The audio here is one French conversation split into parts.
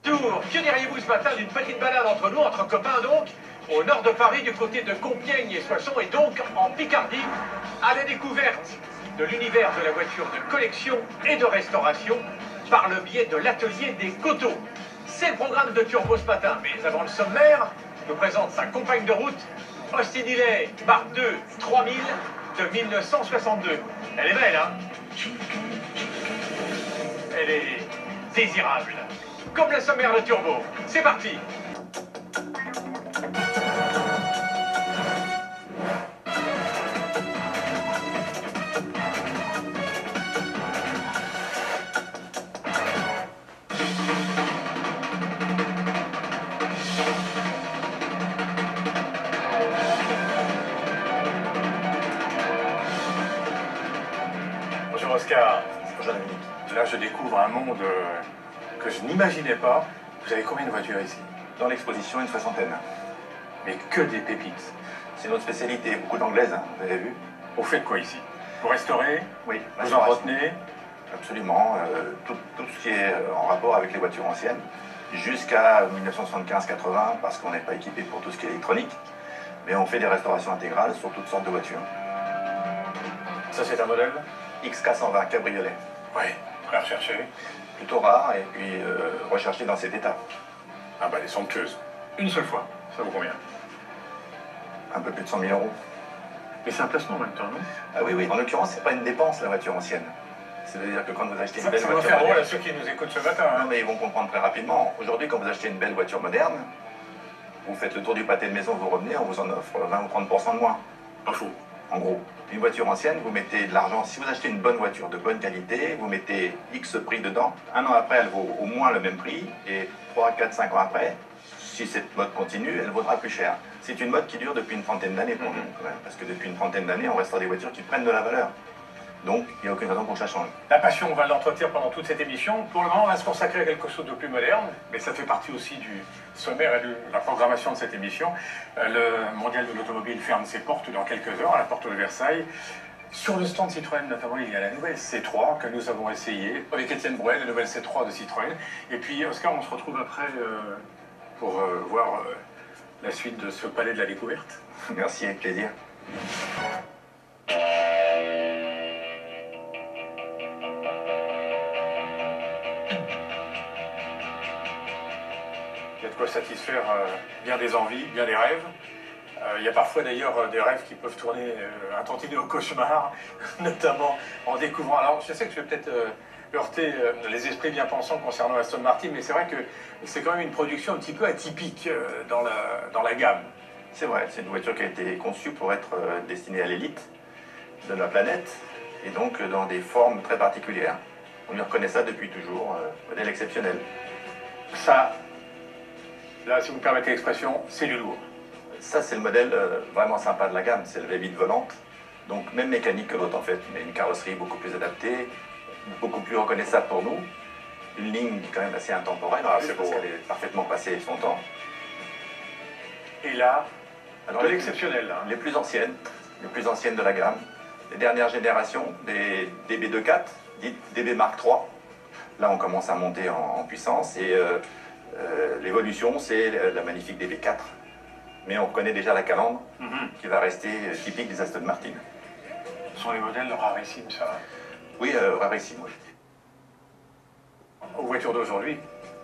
Bonjour, que diriez-vous ce matin d'une petite balade entre nous, entre copains donc, au nord de Paris, du côté de Compiègne et Soissons, et donc en Picardie, à la découverte de l'univers de la voiture de collection et de restauration par le biais de l'atelier des Coteaux. C'est le programme de Turbo ce matin, mais avant le sommaire, je vous présente sa compagne de route, Austin Healey Mark II 3000 de 1962. Elle est belle, hein? Elle est désirable. Comme le sommaire de Turbo. C'est parti. Bonjour Oscar. Bonjour Dominique. Là, je découvre un monde que je n'imaginais pas. Vous avez combien de voitures ici? Dans l'exposition, une soixantaine. Mais que des pépites. C'est notre spécialité, beaucoup d'anglaises, hein, vous avez vu? Vous faites quoi ici? Vous restaurez? Oui. Vous en retenez? Absolument. Tout ce qui est en rapport avec les voitures anciennes, jusqu'à 1975-80, parce qu'on n'est pas équipé pour tout ce qui est électronique. Mais on fait des restaurations intégrales sur toutes sortes de voitures. Ça, c'est un modèle? XK120 cabriolet. Oui, très recherché. Plutôt rare et puis recherché dans cet état. Ah bah, les somptueuses. Une seule fois. Ça vaut combien? Un peu plus de 100 000 euros. Mais c'est un placement en même temps, non? Ah oui, oui. En l'occurrence, c'est pas une dépense, la voiture ancienne. C'est-à-dire que quand vous achetez une belle Ça va voiture faire drôle moderne... à ceux qui nous écoutent ce matin. Non, mais ils vont comprendre très rapidement. Aujourd'hui, quand vous achetez une belle voiture moderne, vous faites le tour du pâté de maison, vous revenez, on vous en offre 20 ou 30% de moins. Pas fou. En gros, une voiture ancienne, vous mettez de l'argent. Si vous achetez une bonne voiture de bonne qualité, vous mettez X prix dedans. Un an après, elle vaut au moins le même prix. Et 3, 4, 5 ans après, si cette mode continue, elle vaudra plus cher. C'est une mode qui dure depuis une trentaine d'années pour nous, quand même. Parce que depuis une trentaine d'années, on restaure des voitures qui prennent de la valeur. Donc, il n'y a aucune raison pour que ça change. La passion, on va l'entretenir pendant toute cette émission. Pour le moment, on va se consacrer à quelque chose de plus moderne, mais ça fait partie aussi du sommaire et de la programmation de cette émission. Le mondial de l'automobile ferme ses portes dans quelques heures, à la porte de Versailles. Sur le stand Citroën, notamment, il y a la nouvelle C3 que nous avons essayée avec Étienne Brouet, la nouvelle C3 de Citroën. Et puis, Oscar, on se retrouve après pour voir la suite de ce palais de la découverte. Merci, avec plaisir. Il y a de quoi satisfaire bien des envies, bien des rêves. Il y a parfois d'ailleurs des rêves qui peuvent tourner un tantinet au cauchemar, notamment en découvrant... Alors je sais que je vais peut-être heurter les esprits bien pensants concernant Aston Martin, mais c'est vrai que c'est quand même une production un petit peu atypique dans la gamme. C'est vrai, c'est une voiture qui a été conçue pour être destinée à l'élite de la planète, et donc dans des formes très particulières. On y reconnaît ça depuis toujours, modèle exceptionnel. Ça, là, si vous me permettez l'expression, c'est du lourd. Ça, c'est le modèle vraiment sympa de la gamme, c'est le V8 volante. Donc même mécanique que l'autre en fait, mais une carrosserie beaucoup plus adaptée, beaucoup plus reconnaissable pour nous. Une ligne quand même assez intemporelle, c'est parce beau. qu'elle est parfaitement passée son temps. Et là, Alors, de l'exceptionnel, là. les plus anciennes de la gamme, les dernières générations des DB24, dites DB Mark III. Là, on commence à monter en puissance et l'évolution, c'est la magnifique DB4. Mais on reconnaît déjà la calandre qui va rester typique des Aston Martin. Ce sont les modèles rarissimes, ça. Oui, rarissime, oui. Aux voitures d'aujourd'hui,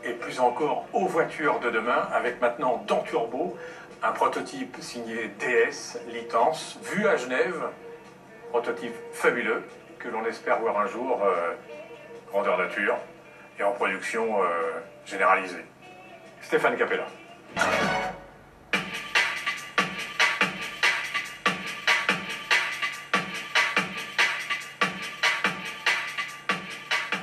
et plus encore aux voitures de demain, avec maintenant dans Turbo, un prototype signé DS Litance, vu à Genève, prototype fabuleux, que l'on espère voir un jour grandeur nature et en production généralisée. Stéphane Capella.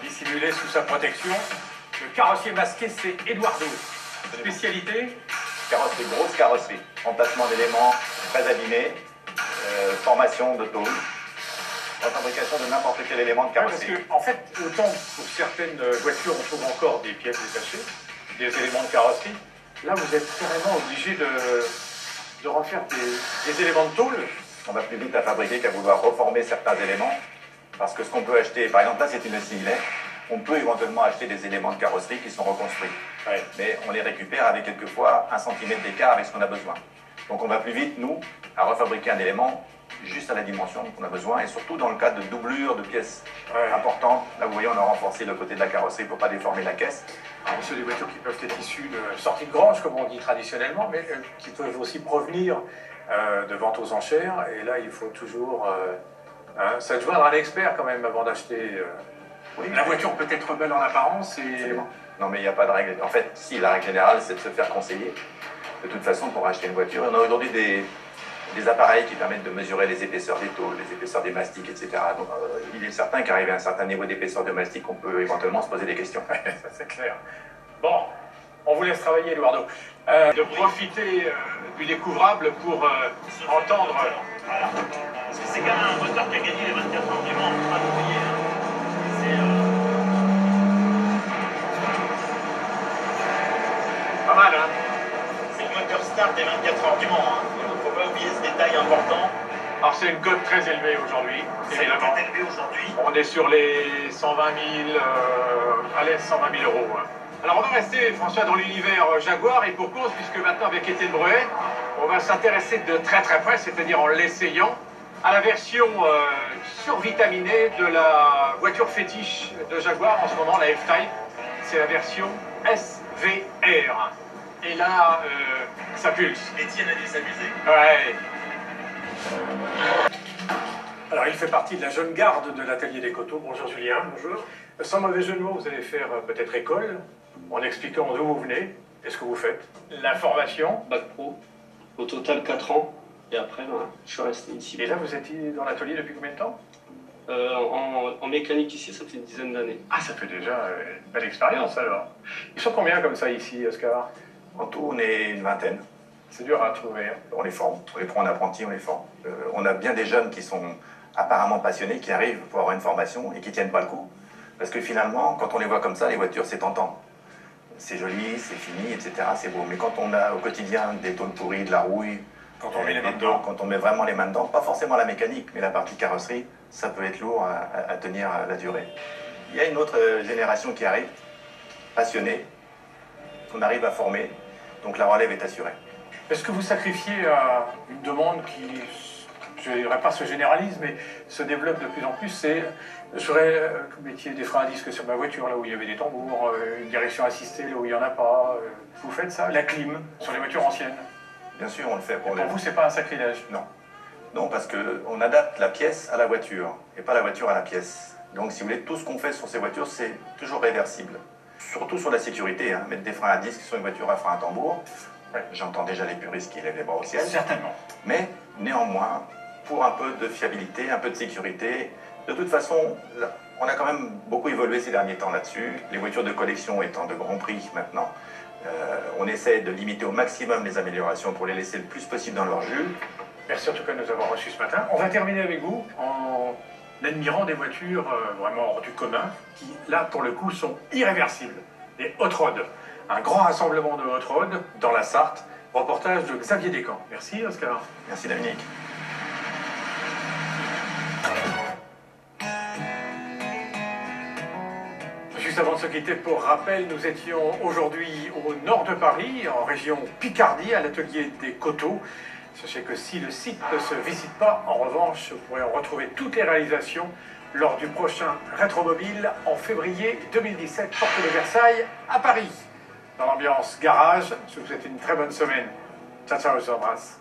Dissimulé sous sa protection, le carrossier masqué, c'est Eduardo. Spécialité? Carrosserie, grosse carrosserie. Emplacement d'éléments très abîmés, formation de tôle, la fabrication de n'importe quel élément de Parce carrosserie. que, en fait, autant pour certaines voitures, on trouve encore des pièces détachées, des éléments de carrosserie, là, vous êtes carrément obligé de refaire des éléments de tôle. On va plus vite à fabriquer qu'à vouloir reformer certains éléments. Parce que ce qu'on peut acheter, par exemple là c'est une Austin Healey, On peut éventuellement acheter des éléments de carrosserie qui sont reconstruits. Ouais. Mais on les récupère avec quelquefois 1 cm d'écart avec ce qu'on a besoin. Donc on va plus vite, nous, à refabriquer un élément juste à la dimension qu'on a besoin, et surtout dans le cas de doublure de pièces importantes. Là, vous voyez, on a renforcé le côté de la carrosserie pour ne pas déformer la caisse. Alors, c'est des voitures qui peuvent être issues de sorties de grange, comme on dit traditionnellement, mais qui peuvent aussi provenir de ventes aux enchères. Et là, il faut toujours se joindre à l'expert quand même avant d'acheter. Oui, la voiture peut être belle en apparence et... Absolument. Non, mais il n'y a pas de règle. En fait, si, la règle générale, c'est de se faire conseiller. De toute façon, pour acheter une voiture, on a aujourd'hui des appareils qui permettent de mesurer les épaisseurs des tôles, les épaisseurs des mastiques, etc. Donc, il est certain qu'arrivé à un certain niveau d'épaisseur de mastic, on peut éventuellement se poser des questions. Ça, c'est clair. Bon, on vous laisse travailler, Eduardo. De profiter du découvrable pour entendre... Voilà. Parce que c'est quand même un moteur qui a gagné les 24 heures du Mans, faut pas l'oublier. Pas mal, hein? C'est le moteur start des 24 heures du Mans. Il ne faut pas oublier ce détail important. Alors c'est une cote très élevée aujourd'hui, C'est évidemment. très élevé aujourd'hui. On est sur les 120 000, allez, 120 000 euros. Hein. Alors on va rester, François, dans l'univers Jaguar, et pour cause, puisque maintenant avec Étienne Breuet, on va s'intéresser de très très près, c'est-à-dire en l'essayant, à la version survitaminée de la voiture fétiche de Jaguar, en ce moment la F-Type. C'est la version SVR. Et là, ça pulse. Étienne a dû s'amuser. Ouais. Alors, il fait partie de la jeune garde de l'atelier des Coteaux. Bonjour Julien. Bonjour. Sans mauvais jeu de mots, vous allez faire peut-être école, en expliquant d'où vous venez et ce que vous faites. La formation. Bac pro, au total 4 ans, et après je suis resté ici. Et là, vous étiez dans l'atelier depuis combien de temps? En mécanique ici, ça fait une dizaine d'années. Ah, ça fait déjà une belle expérience alors. Ils sont combien comme ça ici, Oscar? En tout, on est une vingtaine. C'est dur à trouver. Hein. On les forme, on les prend en apprenti, on les forme. On a bien des jeunes qui sont apparemment passionnés, qui arrivent pour avoir une formation et qui tiennent pas le coup. Parce que finalement, quand on les voit comme ça, les voitures, c'est tentant. C'est joli, c'est fini, etc., c'est beau. Mais quand on a au quotidien des tôles pourries, de la rouille, Quand on met les mains des dedans. tôles, quand on met vraiment les mains dedans, pas forcément la mécanique, mais la partie carrosserie, ça peut être lourd à tenir la durée. Il y a une autre génération qui arrive, passionnée, qu'on arrive à former, donc la relève est assurée. Est-ce que vous sacrifiez à une demande qui, je ne dirais pas se généralise, mais se développe de plus en plus, c'est j'aurais mettiez des freins à disque sur ma voiture, là où il y avait des tambours, une direction assistée, là où il n'y en a pas. Vous faites ça? La clim, sur les voitures anciennes? Bien sûr, on le fait pour Pour vous, c'est pas un sacrilège? Non. Non, parce qu'on adapte la pièce à la voiture, et pas la voiture à la pièce. Donc, si vous voulez, tout ce qu'on fait sur ces voitures, c'est toujours réversible. Surtout sur la sécurité, hein. Mettre des freins à disque sur une voiture à frein à tambour, ouais, j'entends déjà les puristes qui lèvent les bras au ciel. Certainement. Mais, néanmoins, pour un peu de fiabilité, un peu de sécurité, de toute façon, là, on a quand même beaucoup évolué ces derniers temps là-dessus. Les voitures de collection étant de grand prix maintenant, on essaie de limiter au maximum les améliorations pour les laisser le plus possible dans leur jus. Merci en tout cas de nous avoir reçus ce matin. On va terminer avec vous en admirant des voitures vraiment hors du commun, qui là pour le coup sont irréversibles. Les hot rod. Un grand rassemblement de hot rod dans la Sarthe. Reportage de Xavier Descamps. Merci Oscar. Merci Dominique. Juste avant de se quitter, pour rappel, nous étions aujourd'hui au nord de Paris, en région Picardie, à l'atelier des Coteaux. Sachez que si le site ne se visite pas, en revanche, vous pourrez en retrouver toutes les réalisations lors du prochain Rétromobile en février 2017, porte de Versailles, à Paris. Dans l'ambiance garage, je vous souhaite une très bonne semaine. Ciao, ciao, je vous embrasse.